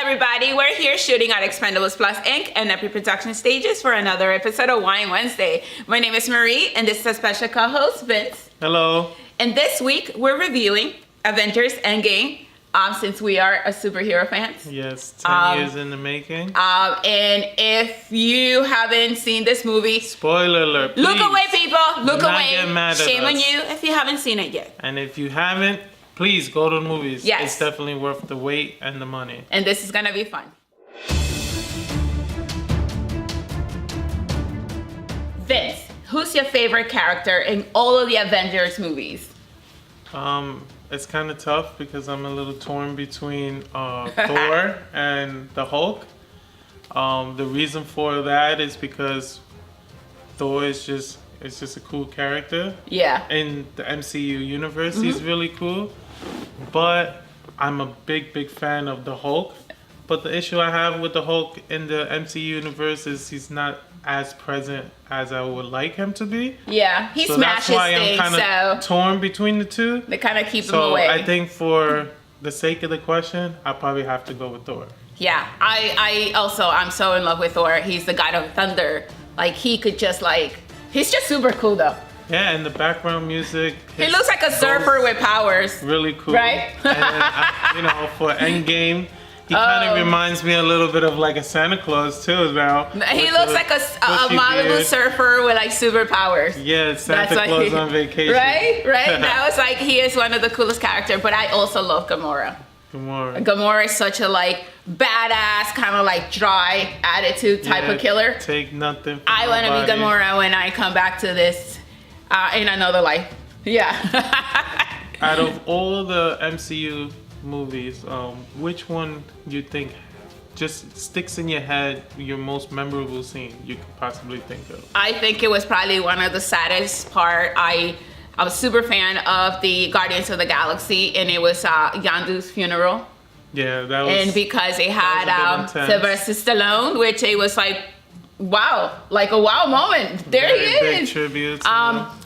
everybody. We're here shooting at Expendables Plus Inc. and the pre-production stages for another episode of Wine Wednesday. My name is Marie, and this is a special co-host, Vince. Hello. And this week, we're reviewing Avengers Endgame, since we are a superhero fans. Yes, 10 years in the making. And if you haven't seen this movie... Spoiler alert, please. Look away, people. Look Do not away. get mad at Shame on us. you if you haven't seen it yet. And if you haven't, please go to the movies. Yes. It's definitely worth the wait and the money. And this is going to be fun. Vince, who's your favorite character in all of the Avengers movies? It's kind of tough because I'm a little torn between Thor and the Hulk. The reason for that is because Thor is just a cool character. Yeah. In the MCU universe, he's really cool. But I'm a big fan of the Hulk. But the issue I have with the Hulk in the MCU universe is he's not as present as I would like him to be. Yeah, he so smashes that's why things, I'm kind of torn between the two. They kind of keep him So away. I think for the sake of the question, I'll probably have to go with Thor. Yeah, I'm so in love with Thor. He's the god of thunder. Like, he could just he's just super cool though. Yeah, and the background music. He looks like a surfer with powers. Really cool. Right? And for Endgame, he kind of reminds me a little bit of like a Santa Claus too now. He looks like a Malibu surfer with superpowers. Yeah, Santa Claus on vacation. Right? That was he is one of the coolest characters, but I also love Gamora. Gamora is such a badass, kind of dry attitude type of killer. Take nothing from I want to be nobody. Gamora when I come back to this in another life. Yeah. Out of all the MCU movies, which one you think just sticks in your head, your most memorable scene you could possibly think of? I think it was probably one of the saddest part. I was super fan of the Guardians of the Galaxy, and it was Yondu's funeral. Yeah, that was. And because it had Sylvester Stallone, which it was wow, a wow moment. There he is. Big tribute.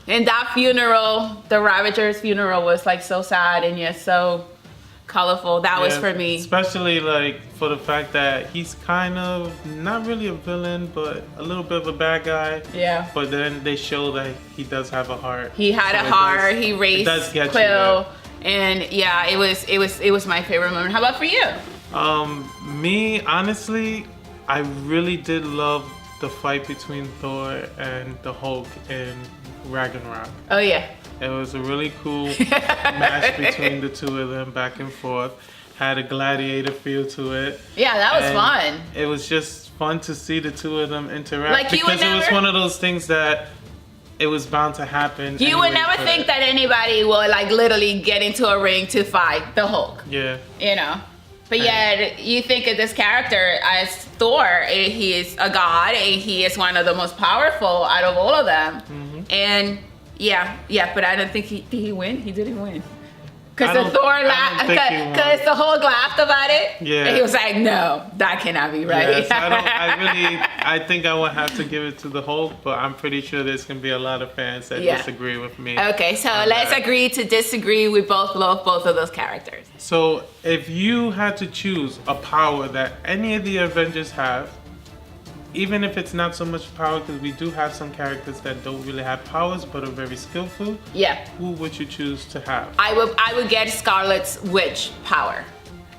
And that funeral, the Ravager's funeral, was so sad and yet so colorful. That was for me. Especially for the fact that he's kind of not really a villain, but a little bit of a bad guy. Yeah. But then they show that he does have a heart. He had a heart. He raised Quill, and yeah, it was my favorite moment. How about for you? Me, honestly, I really did love the fight between Thor and the Hulk in Ragnarok. Oh yeah. It was a really cool match between the two of them, back and forth. Had a gladiator feel to it. Yeah, that was fun. It was just fun to see the two of them interact because it was one of those things that it was bound to happen. You would never think that anybody would literally get into a ring to fight the Hulk. Yeah. But yet, you think of this character as Thor. He is a god, and he is one of the most powerful out of all of them. Mm-hmm. And yeah, but I don't think did he win? He didn't win. Because the Hulk laughed about it. Yeah. And he was like, no, that cannot be right. Yes, I think I would have to give it to the Hulk, but I'm pretty sure there's going to be a lot of fans that disagree with me. Okay, so let's agree to disagree. We both love both of those characters. So if you had to choose a power that any of the Avengers have, even if it's not so much power, because we do have some characters that don't really have powers but are very skillful. Yeah. Who would you choose to have? I would get Scarlet's witch power.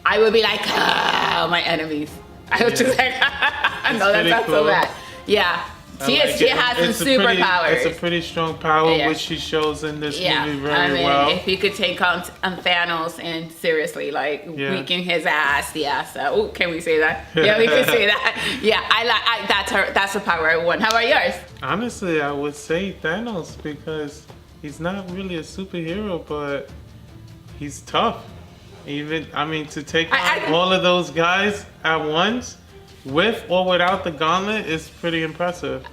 I would be my enemies. I would just no, that's not so bad. Yeah. She has some superpowers. It's a pretty strong power, which she shows in this movie very well. If you could take on Thanos and seriously, weaken his ass, So, can we say that? Yeah, we can say that. Yeah, that's a power I want. How about yours? Honestly, I would say Thanos because he's not really a superhero, but he's tough. To take on all of those guys at once, with or without the gauntlet, is pretty impressive.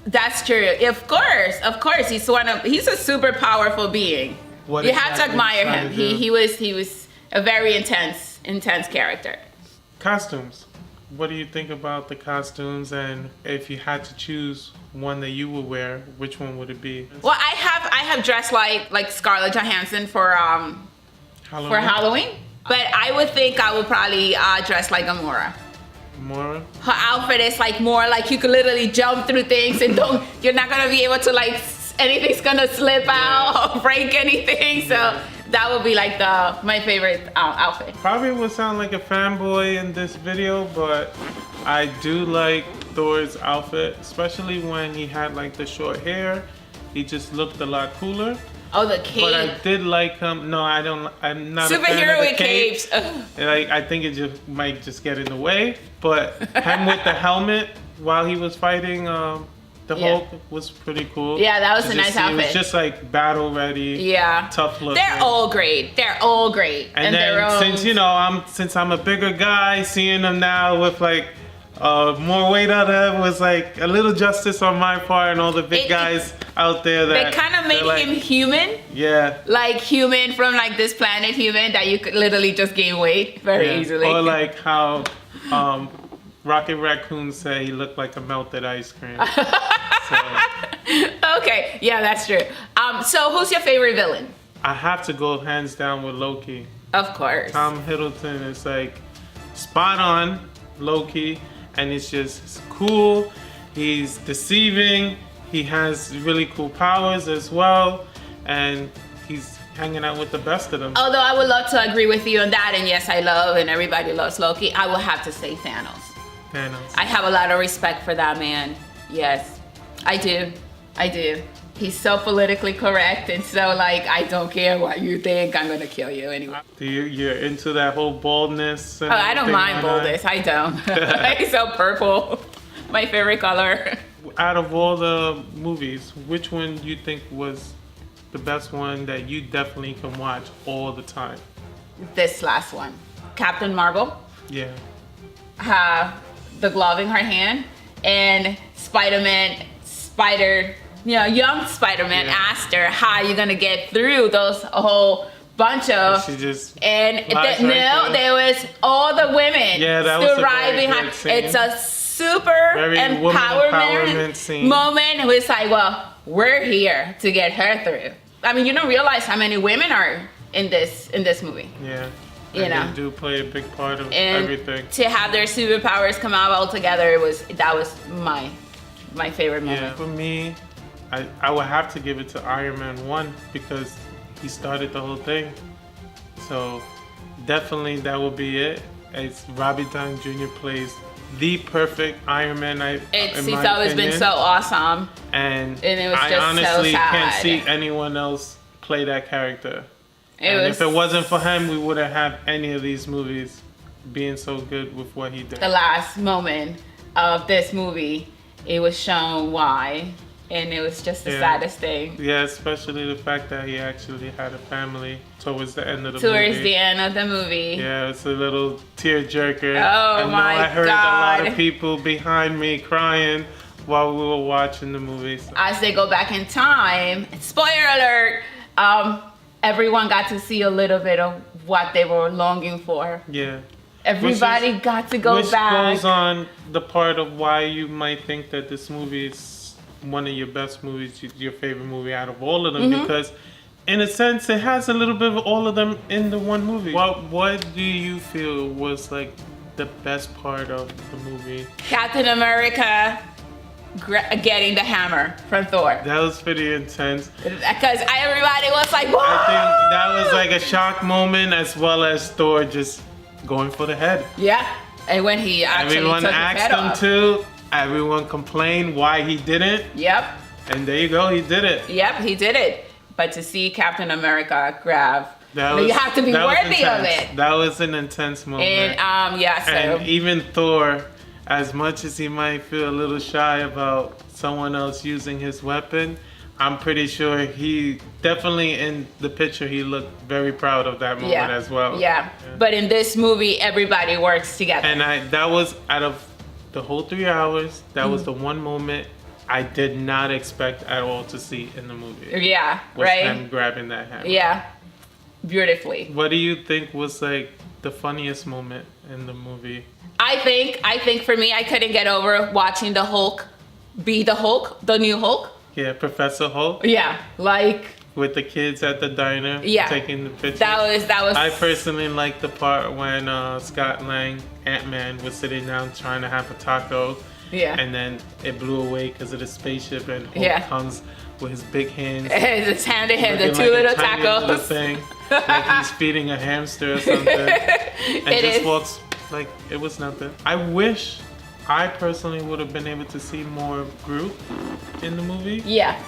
That's true. Of course. He's a super powerful being. You have to admire him. He was a very intense character. Costumes. What do you think about the costumes? And if you had to choose one that you would wear, which one would it be? Well, I have dressed like Scarlett Johansson for Halloween. But I would think I would probably dress like Gamora. Gamora? Her outfit is like more like you could literally jump through things and you're not gonna be able to like, anything's gonna slip out or break anything. So that would be like my favorite outfit. Probably would sound like a fanboy in this video, but I do like Thor's outfit, especially when he had like the short hair. He just looked a lot cooler. Oh, the cape. But I did like him. No, I don't. I'm not superhero a fan of the with capes. Like, I think it just might just get in the way. But him with the helmet while he was fighting the Hulk was pretty cool. Yeah, that was a nice outfit. It was just like battle ready. Yeah. Tough looking. They're all great. They're all great. And then since I'm a bigger guy, seeing them now with like more weight on them was like a little justice on my part, and all the big guys out there that they kind of made him human. Yeah. Like human from like this planet human that you could literally just gain weight very easily. Or like how Rocket Raccoon said he looked like a melted ice cream. Okay, yeah, that's true. So who's your favorite villain? I have to go hands down with Loki. Of course. Tom Hiddleston is like spot on Loki, and it's just cool. He's deceiving. He has really cool powers as well, and he's hanging out with the best of them. Although I would love to agree with you on that, and yes, I love and everybody loves Loki, I will have to say Thanos. I have a lot of respect for that man. Yes, I do. He's so politically correct, and so like, I don't care what you think, I'm gonna kill you anyway. You're into that whole baldness? And I don't mind baldness, I don't. He's so purple. My favorite color. Out of all the movies, which one do you think was the best one that you definitely can watch all the time? This last one. Captain Marvel. Yeah. The glove in her hand, and young Spider-Man asked her how you gonna get through those whole bunch of. She just there was all the women stood right behind. It's a super empowerment moment. It was like, well, we're here to get her through. I mean, you don't realize how many women are in this movie. Yeah. They do play a big part of and everything. To have their superpowers come out all together, that was my favorite moment. Yeah, for me, I would have to give it to Iron Man 1 because he started the whole thing. So definitely that would be it. It's Robbie Downey Jr. plays the perfect Iron Man. He's always been so awesome. And it was I just honestly so sad. Can't see anyone else play that character. If it wasn't for him, we wouldn't have any of these movies being so good with what he did. The last moment of this movie, it was shown why, and it was just the saddest thing. Yeah, especially the fact that he actually had a family towards the end of the movie. Towards the end of the movie. Yeah, it's a little tearjerker. Oh my God. I heard a lot of people behind me crying while we were watching the movie. So. As they go back in time, spoiler alert, everyone got to see a little bit of what they were longing for. Yeah. Everybody got to go back. Which goes on the part of why you might think that this movie is one of your best movies, your favorite movie out of all of them, because in a sense it has a little bit of all of them in the one movie. What do you feel was like the best part of the movie? Captain America getting the hammer from Thor. That was pretty intense. Because everybody was like, whoa! I think that was like a shock moment, as well as Thor just going for the head. Yeah, and when he actually everyone took his asked head him off. to. Everyone complained why he didn't. Yep. And there you go, he did it. Yep, he did it. But to see Captain America grab, you have to be worthy of it. That was an intense moment. And and even Thor, as much as he might feel a little shy about someone else using his weapon, I'm pretty sure he definitely in the picture he looked very proud of that moment as well. Yeah. But in this movie, everybody works together. And that was out of the whole 3 hours, that was the one moment I did not expect at all to see in the movie. Yeah, was right? him grabbing that hammer. Yeah, beautifully. What do you think was like the funniest moment in the movie? I think for me, I couldn't get over watching the Hulk be the Hulk, the new Hulk. Yeah, Professor Hulk. Yeah, like with the kids at the diner, taking the pictures. That was. I personally liked the part when Scott Lang, Ant-Man, was sitting down trying to have a taco. Yeah. And then it blew away because of the spaceship, and Hulk comes with his big hands. His hand to him, the two little tacos. Thing, like he's feeding a hamster or something. And walks like it was nothing. I wish I personally would have been able to see more Groot in the movie. Yeah.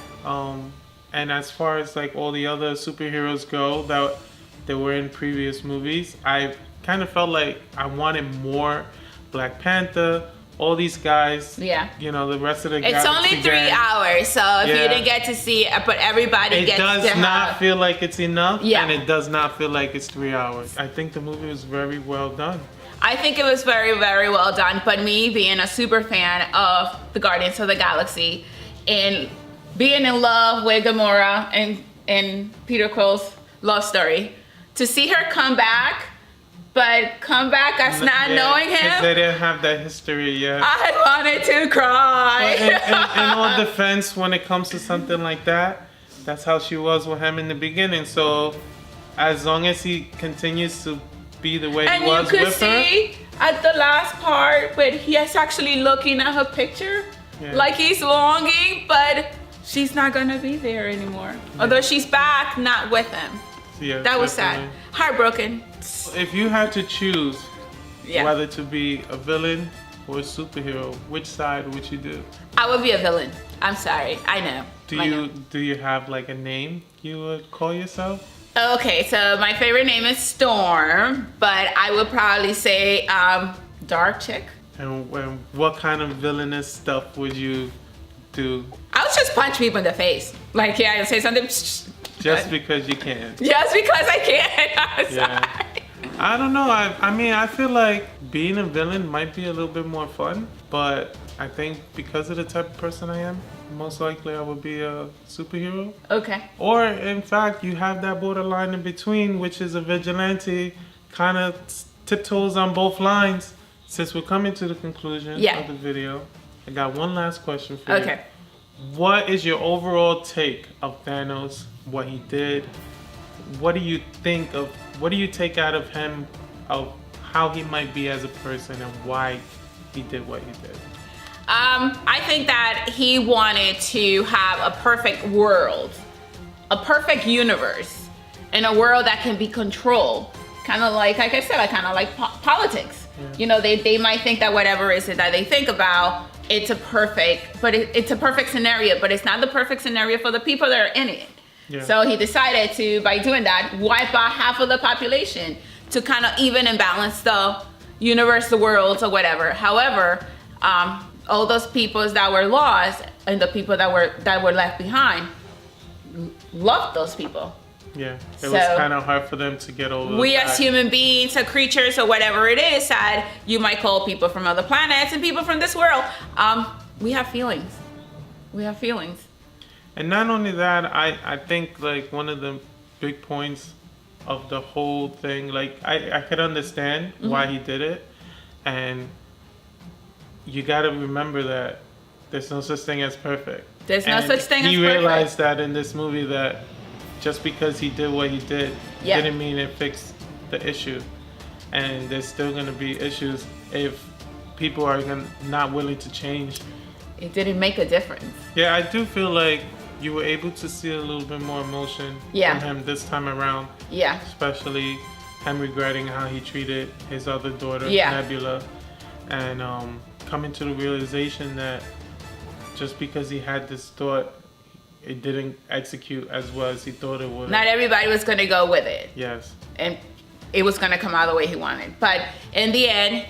And as far as like all the other superheroes go that were in previous movies, I kind of felt like I wanted more Black Panther, all these guys. Yeah. You know, the rest of the It's only 3 hours, so if you didn't get to see it, but everybody gets to have. It does not feel like it's enough, yeah. And it does not feel like it's 3 hours. I think the movie was very well done. I think it was very, very well done, but me being a super fan of the Guardians of the Galaxy and being in love with Gamora and Peter Quill's love story, to see her come back, but come back as not knowing him. Because they didn't have that history yet. I wanted to cry. But in all defense, when it comes to something like that, that's how she was with him in the beginning. So as long as he continues to be the way he was with her. And you could see at the last part when he is actually looking at her picture, like he's longing, but she's not gonna be there anymore. Yeah. Although she's back, not with him. Yeah, that was sad. Heartbroken. If you had to choose whether to be a villain or a superhero, which side would you do? I would be a villain. I'm sorry. I know. Do you have like a name you would call yourself? Okay, so my favorite name is Storm, but I would probably say Dark Chick. And what kind of villainous stuff would you do? I would just punch people in the face. Like, I'd say something. Just because you can. Just because I can. I'm sorry. I don't know. I mean, I feel like being a villain might be a little bit more fun, but I think because of the type of person I am, most likely I would be a superhero. Okay. Or in fact, you have that borderline in between, which is a vigilante, kind of tiptoes on both lines. Since we're coming to the conclusion of the video, I got one last question for you. Okay. What is your overall take of Thanos, what he did? What do you think of, what do you take out of him, of how he might be as a person and why he did what he did? I think that he wanted to have a perfect world, a perfect universe, and a world that can be controlled. Kind of like I said, I kind of like politics. Yeah. You know, they might think that whatever is it that they think about, it's a perfect scenario, but it's not the perfect scenario for the people that are in it. Yeah. So he decided to, by doing that, wipe out half of the population to kind of even and balance the universe, the worlds, or whatever. However, all those peoples that were lost and the people that were left behind loved those people. Yeah, it was kind of hard for them to get over. We as human beings or creatures or whatever it is that you might call people from other planets and people from this world, we have feelings. We have feelings. And not only that, I think like one of the big points of the whole thing, like I could understand why he did it. And you got to remember that there's no such thing as perfect. There's no such thing as perfect. He realized that in this movie that just because he did what he did didn't mean it fixed the issue. And there's still going to be issues if people are not willing to change. It didn't make a difference. Yeah, I do feel like you were able to see a little bit more emotion from him this time around. Yeah. Especially him regretting how he treated his other daughter, Nebula. And coming to the realization that just because he had this thought, it didn't execute as well as he thought it would. Not everybody was going to go with it. Yes. And it was going to come out the way he wanted. But in the end,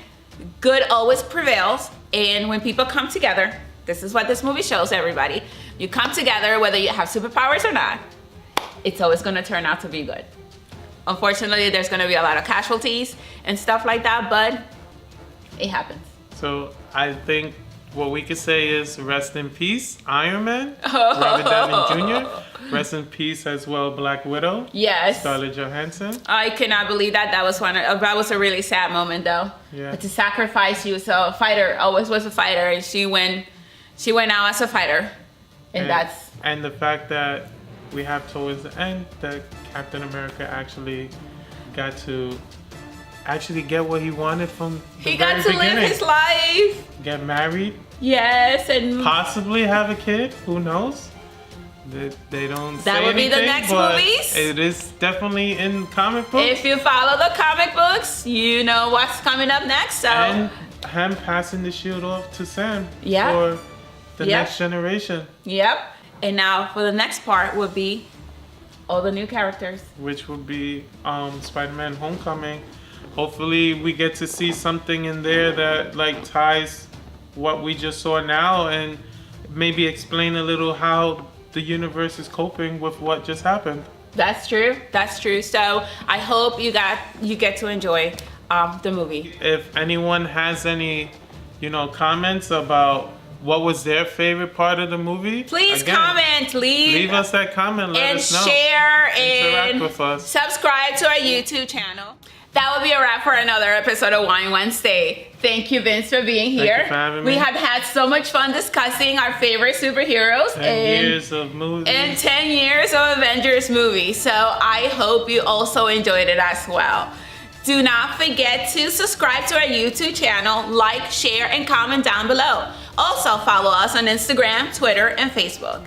good always prevails. And when people come together, this is what this movie shows everybody. You come together, whether you have superpowers or not, it's always going to turn out to be good. Unfortunately, there's going to be a lot of casualties and stuff like that, but it happens. So I think what we could say is rest in peace, Iron Man, Robert Downey Jr. Rest in peace as well, Black Widow. Yes. Scarlett Johansson. I cannot believe that. That was a really sad moment, though. Yeah. But to sacrifice you, so a fighter always was a fighter, and she went out as a fighter, and that's. And the fact that we have towards the end that Captain America actually got to get what he wanted from the He very got to beginning. live his life. Get married, Yes, and possibly have a kid. Who knows? They don't say that will be the anything, next but movies. it is definitely in comic books. If you follow the comic books, you know what's coming up next. So And him passing the shield off to Sam Yeah. for the Yep. next generation, yep. And now for the next part would be all the new characters. which would be Spider-Man: Homecoming. Hopefully, we get to see something in there that like ties what we just saw now, and maybe explain a little how the universe is coping with what just happened. That's true. That's true. So I hope you get to enjoy the movie. If anyone has any, comments about what was their favorite part of the movie, Please again, comment, leave us that comment. Let and us know. share Interact and with us. subscribe to our YouTube channel. That will be a wrap for another episode of Wine Wednesday. Thank you, Vince, for being here. you for having We me. have had so much fun discussing our favorite superheroes 10 years of movies. and 10 years of Avengers movies. So I hope you also enjoyed it as well. Do not forget to subscribe to our YouTube channel, like, share, and comment down below. Also follow us on Instagram, Twitter, and Facebook.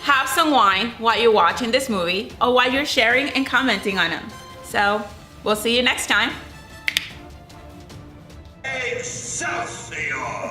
Have some wine while you're watching this movie or while you're sharing and commenting on them. So we'll see you next time. Excelsior!